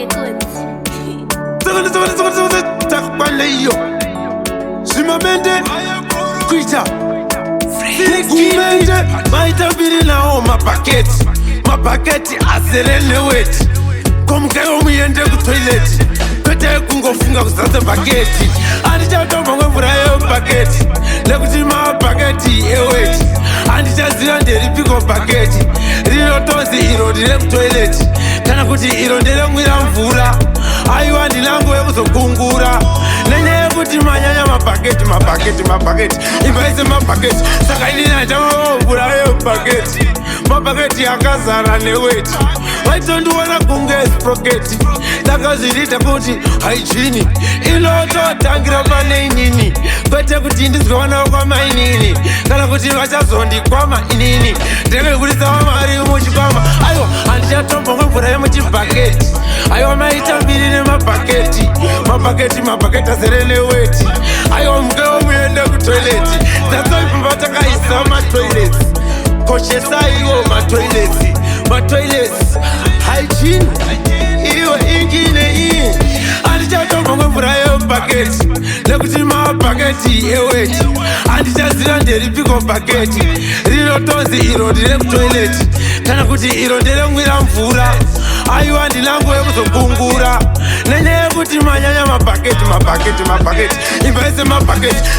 records. Takpaleyo Simamente Kuita Kumente Maita biri na o mapaketi azerele weti Komukeo muyende ku toilet Kwete kungofunga kusasa paketi Andichatomba mwevura yo paketi Lekuti mapaketi eweti Andichaziva nderipiko paketi Rino tozi iro ndire ku toilet Kana kuti iro ndere mwira mvura Aiwa ndilango yekuzokungura Nenyaya yekuti manyanya mapaketi Imbaise mapaketi Saka ini nachamavura yo paketi Mapaketi akazara neweti Waitonduwana kunge sproketi Takazvirita kuti hygiene inototangira pane inini Kwete kuti ndizwana kwa mainini Kana kuti vachazondikwama inini Ndenge kuti sawa mari muchikwama Aiwa handichatomba mvura yemuchibhaketi Aiwa maita mbiri nemapaketi Mapaketi azere neweti Aiwa mukeo muyende kutoileti Tatsoipumba takaisa matoileti Koshesaiwo matoilets hygiene iwe ingine iyi Andichatomba mvura yepaketi Nekuti mapaketi eweti Andichaziva nderipiko paketi Rinotonzi iro ndire kutoileti Kana kuti iro ndere mwira mvura Aiwa ndilango yekuzokungura Nenyaya yekuti manyanya mapaketi Imbaise mapaketi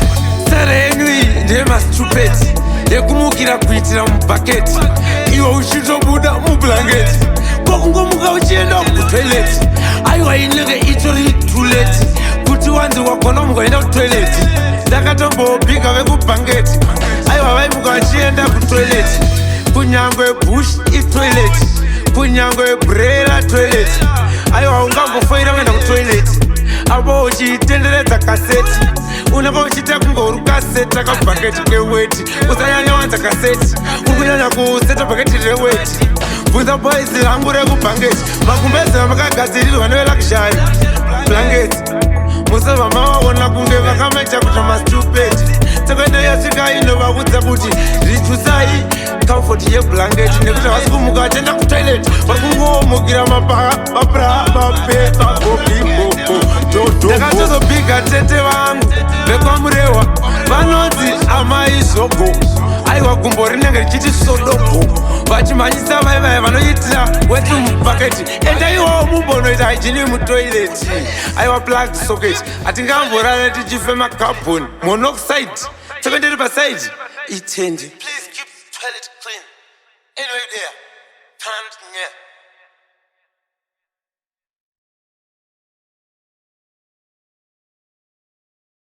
Sere yenyu iyi ndire mastupeti Yekumukira kuitira mupaketi Iwe uchitobuda mublanketi Kokungomuka uchienda kutoileti Aiwa inenge itori too late Kuti wanzi wakona mukaenda kutoileti Ndakatombobika vekubhanketi Aiwa vaimuka vachienda kutoileti Kunyangwe bush itoileti Kunyangwe brera toileti Aiwa ungambofoira kuenda kutoileti Abo uchitenderedza kaseti Unako uchita kungoru kaseti Akabhaketi keweti Usanyanya wanza kaseti Ukunyanya kuseta bhaketi reweti Bvunza boys rangu rekubhanketi Makumbezera makagadzirirwa nevelakishari Blanketi Museva mavaona kunge vakamaita kuita mastupeti Tekuenda yasvika inovavudza kuti ritusai comfort yeblanketi Nekuti vasi kumuka vachienda kutoileti Vakungomukira mapepa Ndakatozobhiga tete vangu vekwamurewa Vanonzi amai zogo Aiwa gumbo rinenge richiti sodoko Vachimhanyisa vaivaya vanoitira wetu mupaketi Endaiwawo mumbonoita hygiene mutoileti Aiwa plug socket Hatingamborara tichifema carbon monoxide Sekonderi pasaidi itendi. Please keep toilet clean. Anyway there